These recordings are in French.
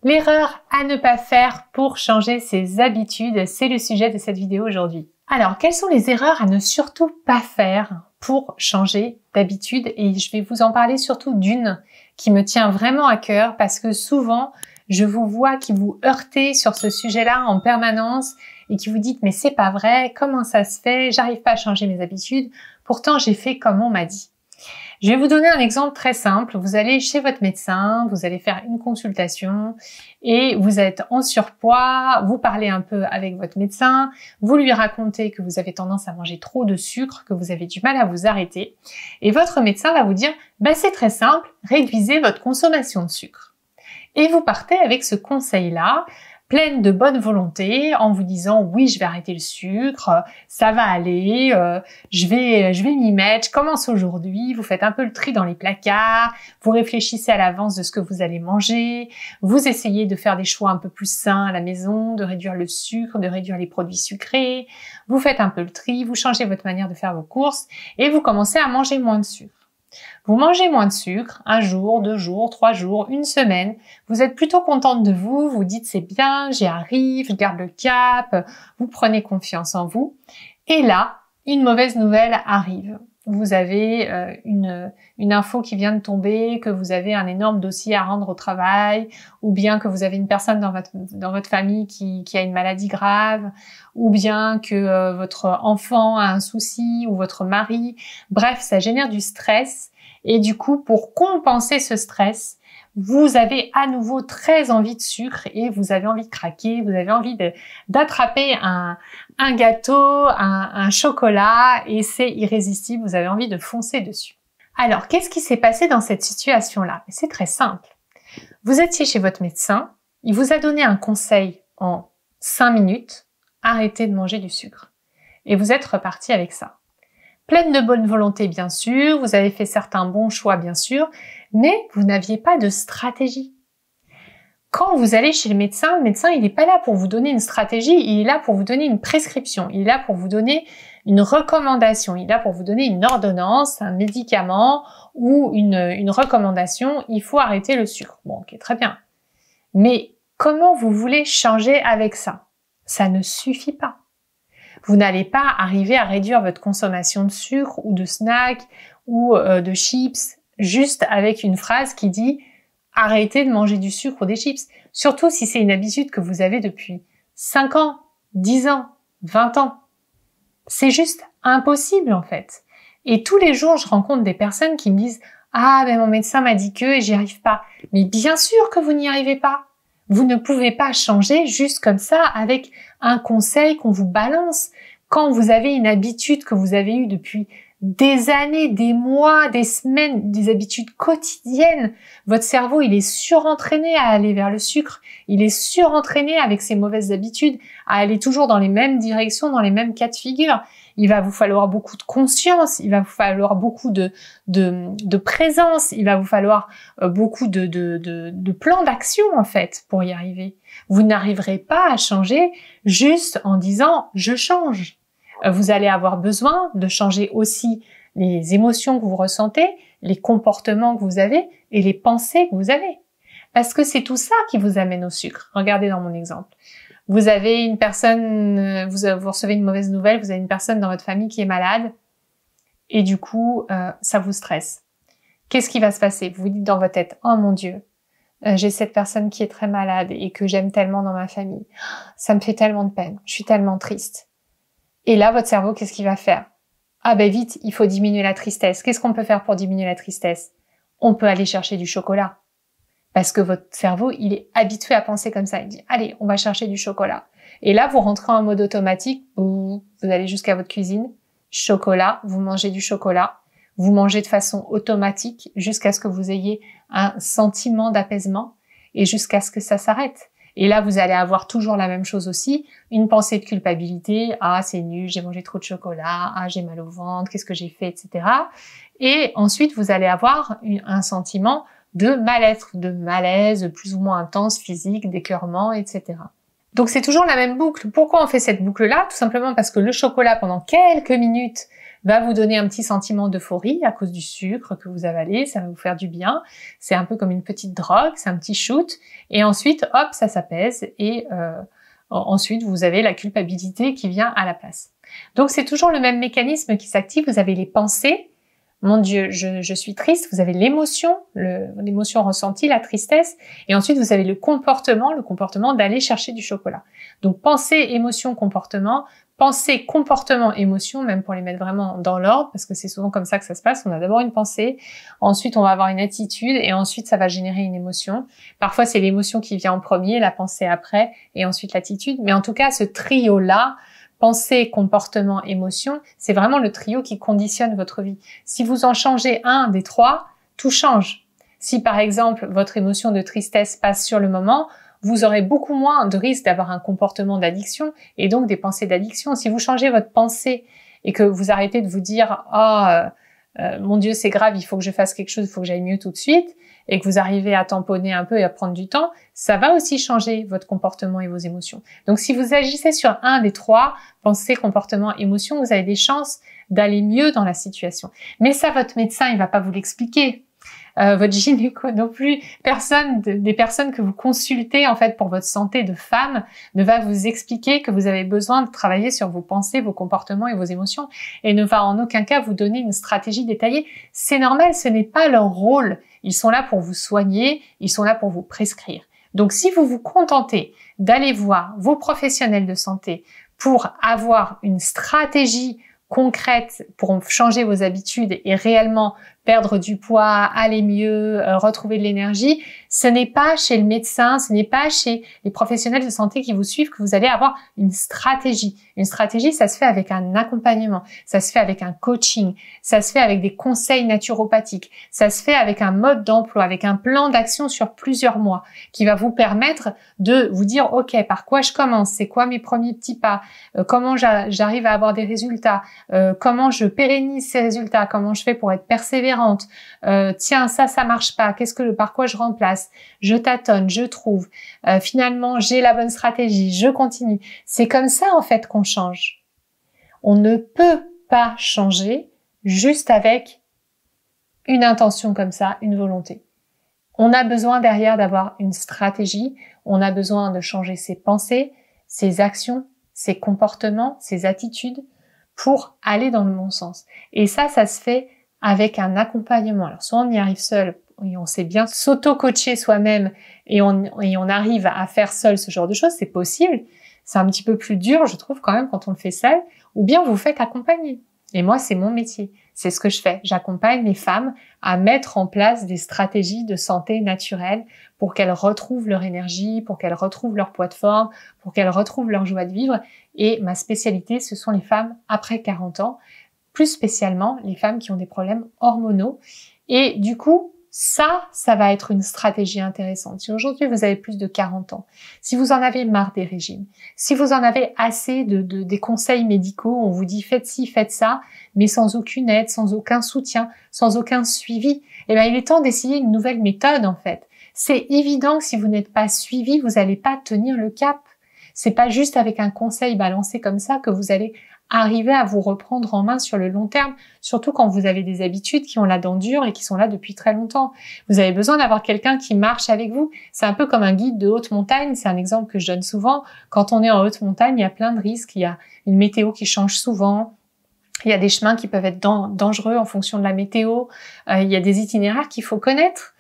L'erreur à ne pas faire pour changer ses habitudes, c'est le sujet de cette vidéo aujourd'hui. Alors, quelles sont les erreurs à ne surtout pas faire pour changer d'habitude? Et je vais vous en parler surtout d'une qui me tient vraiment à cœur parce que souvent, je vous vois qui vous heurtez sur ce sujet-là en permanence et qui vous dites « mais c'est pas vrai, comment ça se fait? J'arrive pas à changer mes habitudes, pourtant j'ai fait comme on m'a dit ». Je vais vous donner un exemple très simple. Vous allez chez votre médecin, vous allez faire une consultation et vous êtes en surpoids, vous parlez un peu avec votre médecin, vous lui racontez que vous avez tendance à manger trop de sucre, que vous avez du mal à vous arrêter et votre médecin va vous dire « c'est très simple, réduisez votre consommation de sucre ». Et vous partez avec ce conseil-là, pleine de bonne volonté, en vous disant « oui, je vais arrêter le sucre, ça va aller, je vais m'y mettre, je commence aujourd'hui ». Vous faites un peu le tri dans les placards, vous réfléchissez à l'avance de ce que vous allez manger, vous essayez de faire des choix un peu plus sains à la maison, de réduire le sucre, de réduire les produits sucrés, vous faites un peu le tri, vous changez votre manière de faire vos courses et vous commencez à manger moins de sucre. Vous mangez moins de sucre, 1 jour, 2 jours, 3 jours, 1 semaine. Vous êtes plutôt contente de vous, vous dites c'est bien, j'y arrive, je garde le cap, vous prenez confiance en vous. Et là, une mauvaise nouvelle arrive. Vous avez une info qui vient de tomber, que vous avez un énorme dossier à rendre au travail, ou bien que vous avez une personne dans votre famille qui a une maladie grave, ou bien que votre enfant a un souci, ou votre mari. Bref, ça génère du stress. Et du coup, pour compenser ce stress, vous avez à nouveau très envie de sucre et vous avez envie de craquer, vous avez envie d'attraper un gâteau, un chocolat et c'est irrésistible, vous avez envie de foncer dessus. Alors, qu'est-ce qui s'est passé dans cette situation-là? C'est très simple. Vous étiez chez votre médecin, il vous a donné un conseil en 5 minutes, arrêtez de manger du sucre. Et vous êtes reparti avec ça. Pleine de bonne volonté, bien sûr, vous avez fait certains bons choix, bien sûr, mais vous n'aviez pas de stratégie. Quand vous allez chez le médecin, il n'est pas là pour vous donner une stratégie, il est là pour vous donner une prescription, il est là pour vous donner une recommandation, il est là pour vous donner une ordonnance, un médicament ou une recommandation, il faut arrêter le sucre. Bon, ok, très bien. Mais comment vous voulez changer avec ça? Ça ne suffit pas. Vous n'allez pas arriver à réduire votre consommation de sucre ou de snacks ou de chips juste avec une phrase qui dit « arrêtez de manger du sucre ou des chips ». Surtout si c'est une habitude que vous avez depuis 5 ans, 10 ans, 20 ans. C'est juste impossible en fait. Et tous les jours, je rencontre des personnes qui me disent « ah, mon médecin m'a dit que et j'y arrive pas ». Mais bien sûr que vous n'y arrivez pas. Vous ne pouvez pas changer juste comme ça avec un conseil qu'on vous balance. Quand vous avez une habitude que vous avez eue depuis des années, des mois, des semaines, des habitudes quotidiennes, votre cerveau, il est surentraîné à aller vers le sucre. Il est surentraîné avec ses mauvaises habitudes à aller toujours dans les mêmes directions, dans les mêmes cas de figure. Il va vous falloir beaucoup de conscience, il va vous falloir beaucoup de présence, il va vous falloir beaucoup de plans d'action en fait pour y arriver. Vous n'arriverez pas à changer juste en disant « je change ». Vous allez avoir besoin de changer aussi les émotions que vous ressentez, les comportements que vous avez et les pensées que vous avez. Parce que c'est tout ça qui vous amène au sucre. Regardez dans mon exemple. Vous avez une personne, vous recevez une mauvaise nouvelle, vous avez une personne dans votre famille qui est malade et du coup, ça vous stresse. Qu'est-ce qui va se passer? Vous vous dites dans votre tête, « oh mon Dieu, j'ai cette personne qui est très malade et que j'aime tellement dans ma famille. Ça me fait tellement de peine, je suis tellement triste. » Et là, votre cerveau, qu'est-ce qu'il va faire? Ah vite, il faut diminuer la tristesse. Qu'est-ce qu'on peut faire pour diminuer la tristesse? On peut aller chercher du chocolat. Parce que votre cerveau, il est habitué à penser comme ça. Il dit, allez, on va chercher du chocolat. Et là, vous rentrez en mode automatique. Vous allez jusqu'à votre cuisine. Chocolat, vous mangez du chocolat. Vous mangez de façon automatique jusqu'à ce que vous ayez un sentiment d'apaisement et jusqu'à ce que ça s'arrête. Et là, vous allez avoir toujours la même chose aussi, une pensée de culpabilité. Ah, c'est nul, j'ai mangé trop de chocolat. Ah, j'ai mal au ventre, qu'est-ce que j'ai fait, etc. Et ensuite, vous allez avoir un sentiment de mal-être, de malaise plus ou moins intense, physique, d'écœurement, etc. Donc c'est toujours la même boucle. Pourquoi on fait cette boucle-là? Tout simplement parce que le chocolat, pendant quelques minutes, va vous donner un petit sentiment d'euphorie à cause du sucre que vous avalez, ça va vous faire du bien. C'est un peu comme une petite drogue, c'est un petit shoot. Et ensuite, hop, ça s'apaise et ensuite, vous avez la culpabilité qui vient à la place. Donc, c'est toujours le même mécanisme qui s'active. Vous avez les pensées. Mon Dieu, je suis triste. Vous avez l'émotion ressentie, la tristesse. Et ensuite, vous avez le comportement d'aller chercher du chocolat. Donc, pensée, émotion, comportement. Pensée, comportement, émotion, même pour les mettre vraiment dans l'ordre, parce que c'est souvent comme ça que ça se passe. On a d'abord une pensée, ensuite on va avoir une attitude, et ensuite ça va générer une émotion. Parfois c'est l'émotion qui vient en premier, la pensée après, et ensuite l'attitude. Mais en tout cas, ce trio-là, pensée, comportement, émotion, c'est vraiment le trio qui conditionne votre vie. Si vous en changez un des trois, tout change. Si par exemple votre émotion de tristesse passe sur le moment, vous aurez beaucoup moins de risques d'avoir un comportement d'addiction et donc des pensées d'addiction. Si vous changez votre pensée et que vous arrêtez de vous dire « mon Dieu, c'est grave, il faut que je fasse quelque chose, il faut que j'aille mieux tout de suite », et que vous arrivez à tamponner un peu et à prendre du temps, ça va aussi changer votre comportement et vos émotions. Donc si vous agissez sur un des trois, pensée, comportement, émotion, vous avez des chances d'aller mieux dans la situation. Mais ça, votre médecin, il va pas vous l'expliquer. Votre gynéco non plus, des personnes que vous consultez en fait pour votre santé de femme ne va vous expliquer que vous avez besoin de travailler sur vos pensées, vos comportements et vos émotions et ne va en aucun cas vous donner une stratégie détaillée. C'est normal, ce n'est pas leur rôle. Ils sont là pour vous soigner, ils sont là pour vous prescrire. Donc si vous vous contentez d'aller voir vos professionnels de santé pour avoir une stratégie concrète pour changer vos habitudes et réellement perdre du poids, aller mieux, retrouver de l'énergie, ce n'est pas chez le médecin, ce n'est pas chez les professionnels de santé qui vous suivent que vous allez avoir une stratégie. Une stratégie, ça se fait avec un accompagnement, ça se fait avec un coaching, ça se fait avec des conseils naturopathiques, ça se fait avec un mode d'emploi, avec un plan d'action sur plusieurs mois qui va vous permettre de vous dire « Ok, par quoi je commence? C'est quoi mes premiers petits pas? Comment j'arrive à avoir des résultats? Comment je pérennise ces résultats? Comment je fais pour être persévérante? Tiens, ça marche pas. Par quoi je remplace? Je tâtonne, je trouve. Finalement, j'ai la bonne stratégie. Je continue. C'est comme ça en fait qu'on change. On ne peut pas changer juste avec une intention comme ça, une volonté. On a besoin derrière d'avoir une stratégie. On a besoin de changer ses pensées, ses actions, ses comportements, ses attitudes pour aller dans le bon sens. Et ça se fait avec un accompagnement. Alors soit on y arrive seul et on sait bien s'auto-coacher soi-même et on arrive à faire seul ce genre de choses, c'est possible. C'est un petit peu plus dur, je trouve, quand même, quand on le fait seul. Ou bien vous faites accompagner. Et moi, c'est mon métier. C'est ce que je fais. J'accompagne les femmes à mettre en place des stratégies de santé naturelle pour qu'elles retrouvent leur énergie, pour qu'elles retrouvent leur poids de forme, pour qu'elles retrouvent leur joie de vivre. Et ma spécialité, ce sont les femmes après 40 ans, plus spécialement les femmes qui ont des problèmes hormonaux. Et du coup, ça va être une stratégie intéressante. Si aujourd'hui vous avez plus de 40 ans, si vous en avez marre des régimes, si vous en avez assez des conseils médicaux, on vous dit faites ci, faites ça, mais sans aucune aide, sans aucun soutien, sans aucun suivi, eh bien il est temps d'essayer une nouvelle méthode en fait. C'est évident que si vous n'êtes pas suivi, vous n'allez pas tenir le cap. C'est pas juste avec un conseil balancé comme ça que vous allez arriver à vous reprendre en main sur le long terme, surtout quand vous avez des habitudes qui ont la dent dure et qui sont là depuis très longtemps. Vous avez besoin d'avoir quelqu'un qui marche avec vous. C'est un peu comme un guide de haute montagne, c'est un exemple que je donne souvent. Quand on est en haute montagne, il y a plein de risques, il y a une météo qui change souvent, il y a des chemins qui peuvent être dangereux en fonction de la météo, il y a des itinéraires qu'il faut connaître.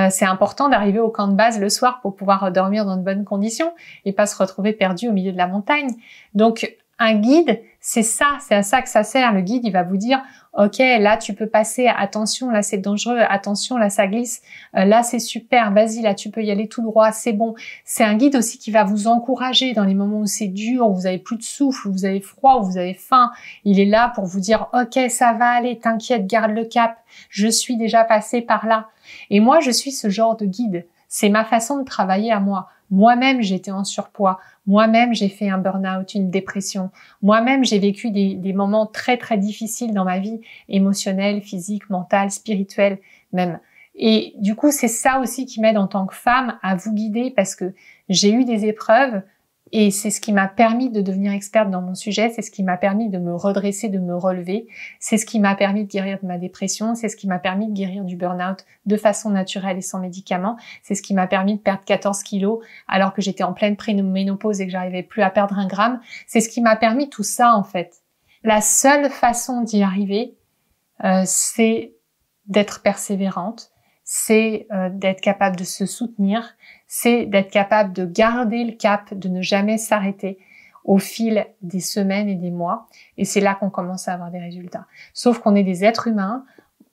C'est important d'arriver au camp de base le soir pour pouvoir dormir dans de bonnes conditions et pas se retrouver perdu au milieu de la montagne. Donc, un guide, c'est à ça que ça sert. Le guide, il va vous dire, ok, là tu peux passer, attention, là c'est dangereux, attention, là ça glisse, là c'est super, vas-y, là tu peux y aller tout droit, c'est bon. C'est un guide aussi qui va vous encourager dans les moments où c'est dur, où vous avez plus de souffle, où vous avez froid, où vous avez faim. Il est là pour vous dire, ok, ça va aller, t'inquiète, garde le cap, je suis déjà passé par là. Et moi, je suis ce genre de guide. C'est ma façon de travailler à moi. Moi-même, j'étais en surpoids. Moi-même, j'ai fait un burn-out, une dépression. Moi-même, j'ai vécu des moments très, très difficiles dans ma vie, émotionnelle, physique, mentale, spirituelle même. Et du coup, c'est ça aussi qui m'aide en tant que femme à vous guider parce que j'ai eu des épreuves Et c'est ce qui m'a permis de devenir experte dans mon sujet, c'est ce qui m'a permis de me redresser, de me relever, c'est ce qui m'a permis de guérir de ma dépression, c'est ce qui m'a permis de guérir du burn-out de façon naturelle et sans médicaments, c'est ce qui m'a permis de perdre 14 kilos alors que j'étais en pleine préménopause et que j'arrivais plus à perdre 1 gramme, c'est ce qui m'a permis tout ça en fait. La seule façon d'y arriver, c'est d'être persévérante, c'est d'être capable de se soutenir, c'est d'être capable de garder le cap, de ne jamais s'arrêter au fil des semaines et des mois. Et c'est là qu'on commence à avoir des résultats. Sauf qu'on est des êtres humains,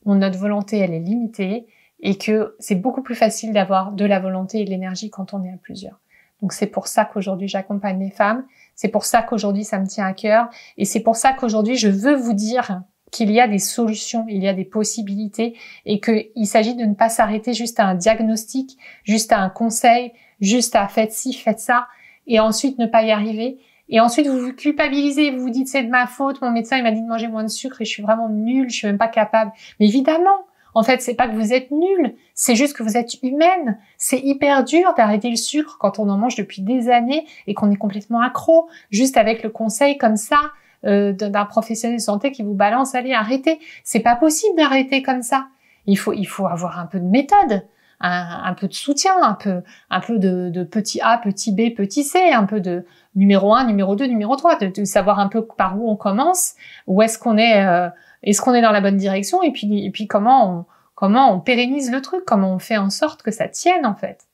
notre volonté elle est limitée et que c'est beaucoup plus facile d'avoir de la volonté et de l'énergie quand on est à plusieurs. Donc c'est pour ça qu'aujourd'hui j'accompagne les femmes, c'est pour ça qu'aujourd'hui ça me tient à cœur et c'est pour ça qu'aujourd'hui je veux vous dire qu'il y a des solutions, il y a des possibilités et qu'il s'agit de ne pas s'arrêter juste à un diagnostic, juste à un conseil, juste à faites ci, faites ça et ensuite ne pas y arriver. Et ensuite vous vous culpabilisez, vous vous dites c'est de ma faute, mon médecin il m'a dit de manger moins de sucre et je suis vraiment nulle, je suis même pas capable. Mais évidemment, en fait c'est pas que vous êtes nulle, c'est juste que vous êtes humaine. C'est hyper dur d'arrêter le sucre quand on en mange depuis des années et qu'on est complètement accro, juste avec le conseil comme ça. D'un professionnel de santé qui vous balance, allez, arrêtez. C'est pas possible d'arrêter comme ça. Il faut avoir un peu de méthode, un peu de soutien, un peu de petit A, petit B, petit C, un peu de numéro 1, numéro 2, numéro 3, de savoir un peu par où on commence, où est-ce qu'on est dans la bonne direction, et puis comment on pérennise le truc, comment on fait en sorte que ça tienne, en fait.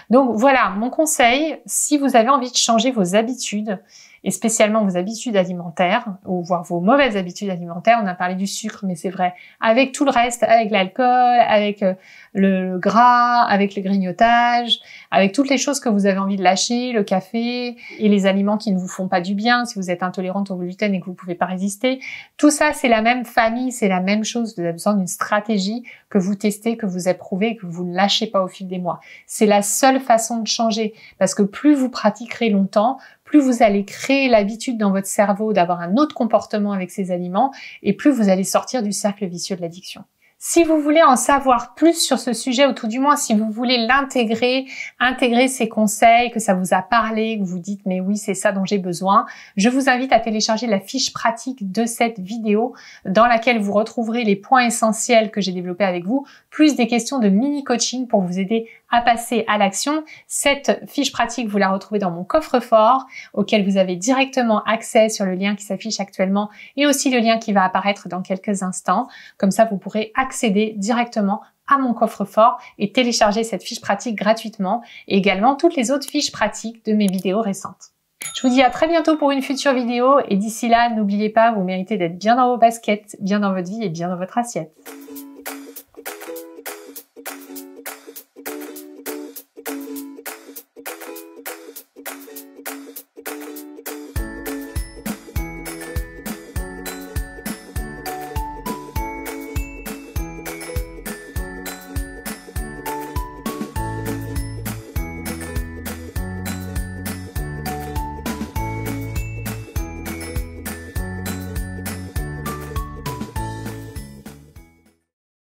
Donc voilà, mon conseil, si vous avez envie de changer vos habitudes, et spécialement vos habitudes alimentaires, ou voire vos mauvaises habitudes alimentaires, on a parlé du sucre, mais c'est vrai, avec tout le reste, avec l'alcool, avec le gras, avec le grignotage, avec toutes les choses que vous avez envie de lâcher, le café, et les aliments qui ne vous font pas du bien, si vous êtes intolérante au gluten et que vous pouvez pas résister, tout ça c'est la même famille, c'est la même chose, vous avez besoin d'une stratégie que vous testez, que vous éprouvez et que vous ne lâchez pas au fil des mois. C'est la seule façon de changer, parce que plus vous pratiquerez longtemps, plus vous allez créer l'habitude dans votre cerveau d'avoir un autre comportement avec ces aliments et plus vous allez sortir du cercle vicieux de l'addiction. Si vous voulez en savoir plus sur ce sujet, ou tout du moins si vous voulez l'intégrer, intégrer ces conseils, que ça vous a parlé, que vous dites mais oui c'est ça dont j'ai besoin, je vous invite à télécharger la fiche pratique de cette vidéo dans laquelle vous retrouverez les points essentiels que j'ai développés avec vous, plus des questions de mini-coaching pour vous aider à passer à l'action. Cette fiche pratique, vous la retrouvez dans mon coffre-fort auquel vous avez directement accès sur le lien qui s'affiche actuellement et aussi le lien qui va apparaître dans quelques instants. Comme ça, vous pourrez accéder directement à mon coffre-fort et télécharger cette fiche pratique gratuitement et également toutes les autres fiches pratiques de mes vidéos récentes. Je vous dis à très bientôt pour une future vidéo et d'ici là, n'oubliez pas, vous méritez d'être bien dans vos baskets, bien dans votre vie et bien dans votre assiette.